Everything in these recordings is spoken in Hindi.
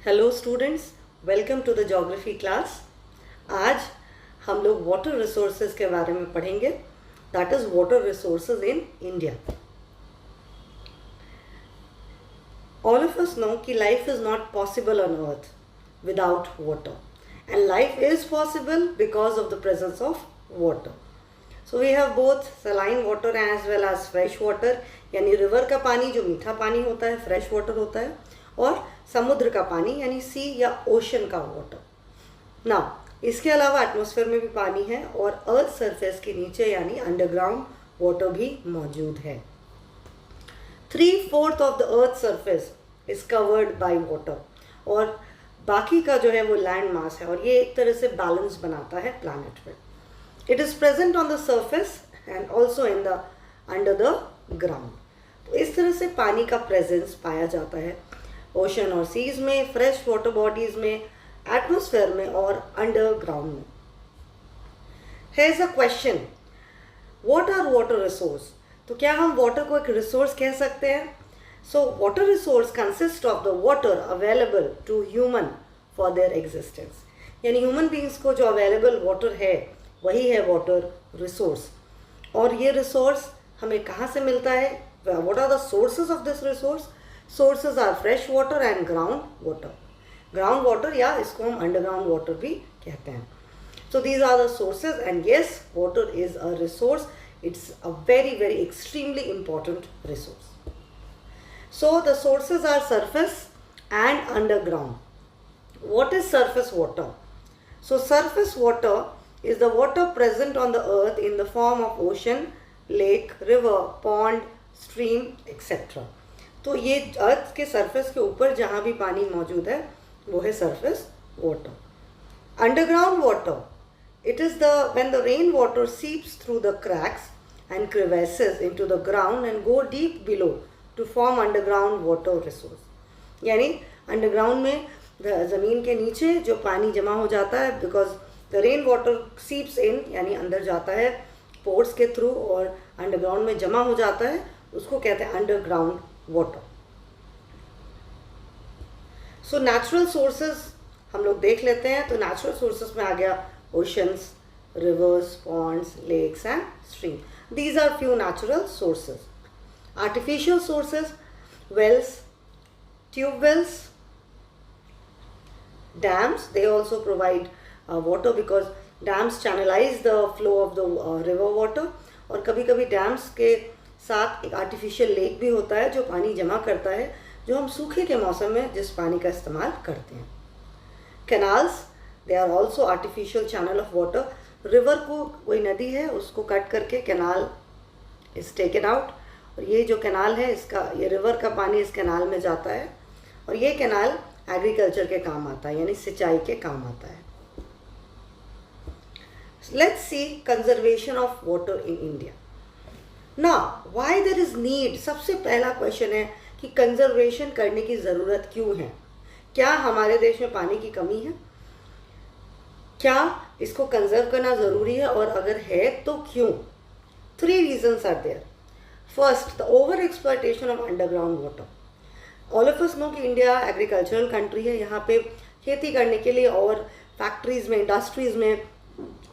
Hello students, welcome to the geography class. आज हम लोग वाटर रिसोर्सेज के बारे में पढ़ेंगे, that is water resources in India. All of us know कि life is not possible on earth without water, and life is possible because of the presence of water. So we have both saline water as well as fresh water, यानी रिवर का पानी जो मीठा पानी होता है, फ्रेश वाटर होता है, और समुद्र का पानी यानी सी या ओशन का वाटर। ना इसके अलावा एटमॉस्फेयर में भी पानी है और अर्थ सरफेस के नीचे यानी अंडरग्राउंड वाटर भी मौजूद है। 3/4 of the earth surface is covered by water, और बाकी का जो है वो लैंड मास है, और ये एक तरह से बैलेंस बनाता है प्लैनेट में। It is present on the surface and also in the under the ground. तो इस तरह से पानी का प्रेजेंस पाया जाता है ओशन और सीज में, फ्रेश वाटर बॉडीज में, एटमॉस्फेयर में और अंडरग्राउंड में। Here is a question, what are water resource? तो क्या हम वाटर को एक रिसोर्स कह सकते हैं? So water resource consist of the water available to human for their existence, यानी ह्यूमन बींग्स को जो अवेलेबल वाटर है वही है वाटर रिसोर्स। और ये रिसोर्स हमें कहाँ से मिलता है? What are the sources of this resource? Sources are fresh water and ground water. Ground water या इसको हम अंडरग्राउंड वाटर भी कहते हैं। So these are the sources, and yes, water is a resource. It's a very very extremely important resource. So the sources are surface and underground. What is surface water? So surface water is the water present on the earth in the form of ocean, lake, river, pond, stream, etc. तो ये अर्थ के सरफेस के ऊपर जहाँ भी पानी मौजूद है वो है surface water. Underground water, it is the when the rain water seeps through the cracks and crevices into the ground and go deep below to form underground water resource. यानी अंडरग्राउंड में ज़मीन के नीचे जो पानी जमा हो जाता है बिकॉज द रेन वाटर सीप्स इन, यानी अंदर जाता है पोर्स के थ्रू और अंडरग्राउंड में जमा हो जाता है, उसको कहते हैं underground water. So natural sources हम लोग देख लेते हैं। तो नेचुरल सोर्सेज में आ गया oceans, rivers, ponds, lakes and stream. These are few natural sources. Artificial sources, wells, tube wells, dams, they also provide water because dams channelize the flow of the river water। और कभी कभी डैम्स के साथ एक आर्टिफिशियल लेक भी होता है जो पानी जमा करता है, जो हम सूखे के मौसम में जिस पानी का इस्तेमाल करते हैं। Canals, they are also artificial channel of water. River को, कोई नदी है उसको कट करके कैनाल इज टेकन आउट, और ये जो कैनाल है इसका, ये रिवर का पानी इस कैनाल में जाता है, और ये कैनाल एग्रीकल्चर के काम आता है, यानी सिंचाई के काम आता है। Let's see conservation of water in India. ना वाई देर इज़ नीड, सबसे पहला क्वेश्चन है कि कंजर्वेशन करने की ज़रूरत क्यों है? क्या हमारे देश में पानी की कमी है? क्या इसको कंजर्व करना ज़रूरी है, और अगर है तो क्यों? 3 reasons are there. First, the over exploitation of underground water. All of us know कि इंडिया एग्रीकल्चरल कंट्री है। यहाँ पे खेती करने के लिए और फैक्ट्रीज़ में, इंडस्ट्रीज़ में,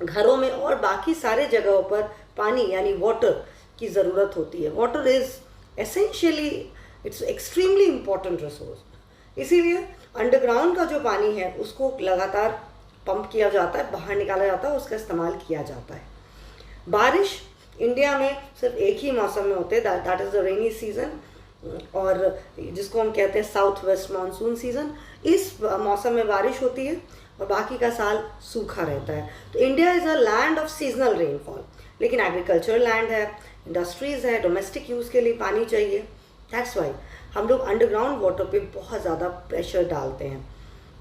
घरों में और बाकी सारे जगहों पर पानी यानी वाटर की ज़रूरत होती है। Water is essentially, it's extremely important resource. इसीलिए अंडरग्राउंड का जो पानी है उसको लगातार पंप किया जाता है, बाहर निकाला जाता है, उसका इस्तेमाल किया जाता है। बारिश इंडिया में सिर्फ एक ही मौसम में होते हैं, that is the rainy season, और जिसको हम कहते हैं साउथ वेस्ट मानसून सीज़न। इस मौसम में बारिश होती है और बाकी का साल सूखा रहता है। तो India is a land of seasonal rainfall, लेकिन एग्रीकल्चरल लैंड है, इंडस्ट्रीज़ है, डोमेस्टिक यूज़ के लिए पानी चाहिए। दैट्स वाई हम लोग अंडरग्राउंड वाटर पे बहुत ज़्यादा प्रेशर डालते हैं।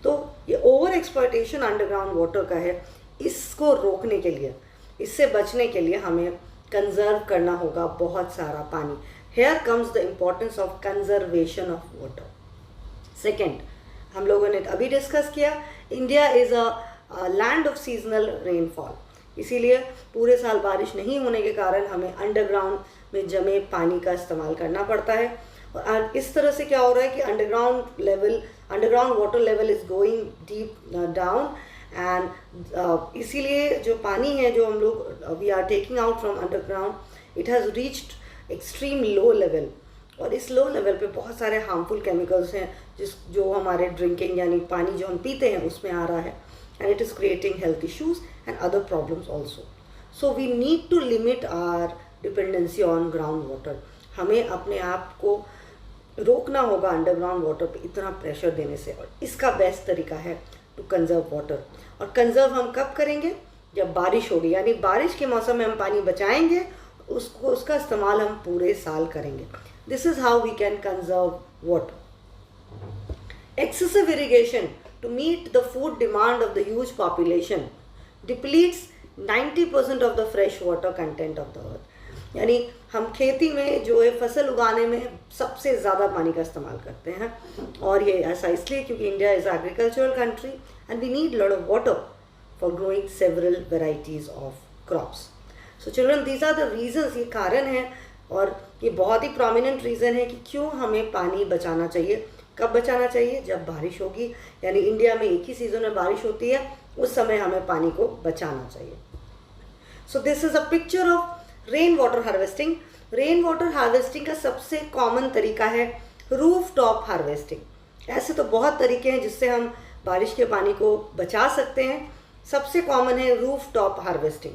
तो ये ओवर एक्सप्लॉयटेशन अंडरग्राउंड वाटर का है, इसको रोकने के लिए, इससे बचने के लिए हमें कंजर्व करना होगा बहुत सारा पानी। Here comes the importance of conservation of water. Second, हम लोगों ने अभी डिस्कस किया, India is a land of seasonal rainfall, इसीलिए पूरे साल बारिश नहीं होने के कारण हमें अंडरग्राउंड में जमे पानी का इस्तेमाल करना पड़ता है। और इस तरह से क्या हो रहा है कि underground level underground water level is going deep down, and इसीलिए जो पानी है जो हम लोग we are taking out from underground, it has reached extreme low level, और इस लो लेवल पे बहुत सारे हार्मफुल केमिकल्स हैं जो हमारे ड्रिंकिंग यानी पानी जो हम पीते हैं उसमें आ रहा है, and it is creating health issues and other problems also. So we need to limit our dependency on ground water. हमें अपने आप को रोकना होगा अंडरग्राउंड वाटर पे इतना प्रेशर देने से, और इसका बेस्ट तरीका है टू कंजर्व वाटर. और कंजर्व हम कब करेंगे? जब बारिश होगी, यानी बारिश के मौसम में हम पानी बचाएंगे, उसका इस्तेमाल हम पूरे साल करेंगे. This is how we can conserve water. Excessive irrigation to meet the food demand of the huge population depletes 90% of the fresh water content of the earth. यानी हम खेती में जो है फसल उगाने में सबसे ज़्यादा पानी का इस्तेमाल करते हैं, और ये ऐसा इसलिए क्योंकि India is agricultural country and we need lot of water for growing several varieties of crops. So children, these are the reasons, ये कारण है, और ये बहुत ही प्रोमिनेंट रीज़न है कि क्यों हमें पानी बचाना चाहिए. कब बचाना चाहिए? जब बारिश होगी, यानी इंडिया में एक ही सीज़न में बारिश होती है, उस समय हमें पानी को बचाना चाहिए. So this is a picture of rain water harvesting. Rain water harvesting का सबसे कॉमन तरीका है रूफ टॉप हार्वेस्टिंग. ऐसे तो बहुत तरीके हैं जिससे हम बारिश के पानी को बचा सकते हैं. सबसे कॉमन है रूफ टॉप हार्वेस्टिंग.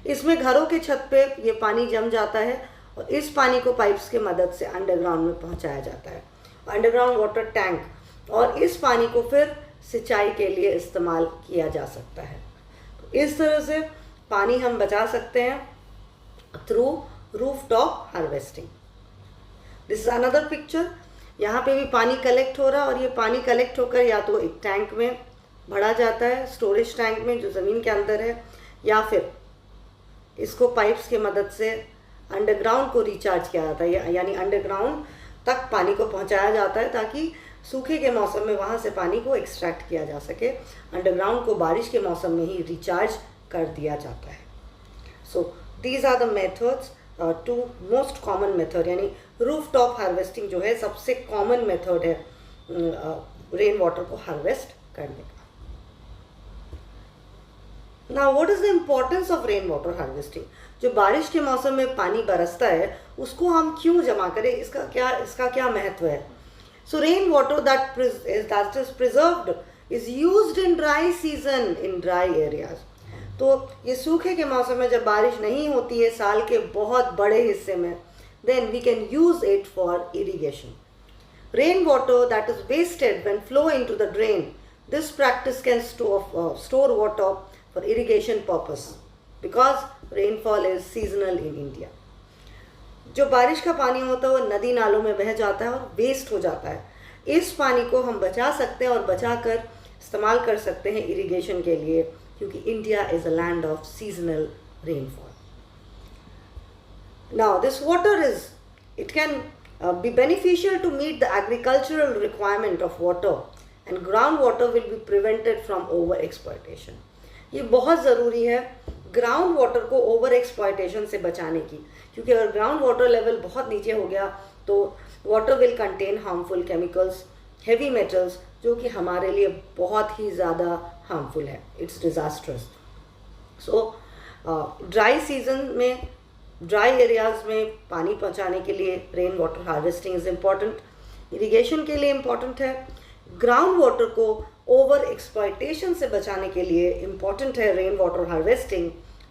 इसमें घरों के छत पे ये पानी जम जाता है, और इस पानी को पाइप्स की मदद से अंडरग्राउंड में पहुंचाया जाता है, अंडरग्राउंड वाटर टैंक, और इस पानी को फिर सिंचाई के लिए इस्तेमाल किया जा सकता है. तो इस तरह से पानी हम बचा सकते हैं through roof top harvesting. This is another picture. यहाँ पे भी पानी कलेक्ट हो रहा है, और ये पानी कलेक्ट होकर या तो एक टैंक में भरा जाता है, स्टोरेज टैंक में जो ज़मीन के अंदर है, या फिर इसको पाइप्स की मदद से अंडरग्राउंड को रिचार्ज किया जाता है, यानी अंडरग्राउंड तक पानी को पहुंचाया जाता है ताकि सूखे के मौसम में वहाँ से पानी को एक्सट्रैक्ट किया जा सके. अंडरग्राउंड को बारिश के मौसम में ही रिचार्ज कर दिया जाता है. So these are the methods, two most common method, यानी रूफ टॉप हार्वेस्टिंग जो है सबसे कॉमन मेथड है रेन वाटर को हार्वेस्ट करने का. Now what is the importance of rain water harvesting? जो बारिश के मौसम में पानी बरसता है उसको हम क्यों जमा करें, इसका क्या महत्व है? सो rain water that is preserved is used in dry season in dry areas. तो ये सूखे के मौसम में जब बारिश नहीं होती है साल के बहुत बड़े हिस्से में, then we can use it for irrigation. Rain water that is wasted when flow into the drain, this practice can store water for irrigation purpose because rainfall is seasonal in India. जो बारिश का पानी होता है वो नदी नालों में बह जाता है और वेस्ट हो जाता है. इस पानी को हम बचा सकते हैं और बचा कर इस्तेमाल कर सकते हैं इरिगेशन के लिए, क्योंकि India is a land of seasonal rainfall. Now this water it can be beneficial to meet the agricultural requirement of water, and groundwater will be prevented from over exploitation. ये बहुत ज़रूरी है ग्राउंड वाटर को ओवर एक्सप्लॉयटेशन से बचाने की, क्योंकि अगर ग्राउंड वाटर लेवल बहुत नीचे हो गया तो water will contain harmful chemicals, heavy metals, जो कि हमारे लिए बहुत ही ज़्यादा हार्मफुल है. It's disastrous. So dry season में ड्राई एरियाज़ में पानी पहुंचाने के लिए rain water harvesting is important. Irrigation के लिए इम्पॉर्टेंट है. ग्राउंड वाटर को ओवर एक्सप्लॉयटेशन से बचाने के लिए इम्पॉर्टेंट है rain water harvesting.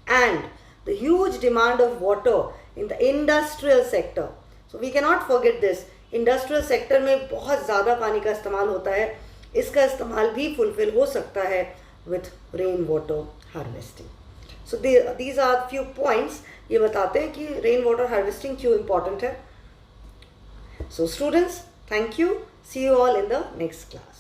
And the huge demand of water in the industrial sector, so we can not forget this. Industrial sector में बहुत ज़्यादा पानी का इस्तेमाल होता है, इसका इस्तेमाल भी फुलफिल हो सकता है with rain water harvesting. So these are few points, ये बताते हैं कि रेन वाटर हार्वेस्टिंग क्यों इम्पॉर्टेंट है. So students, thank you. See you all in the next class.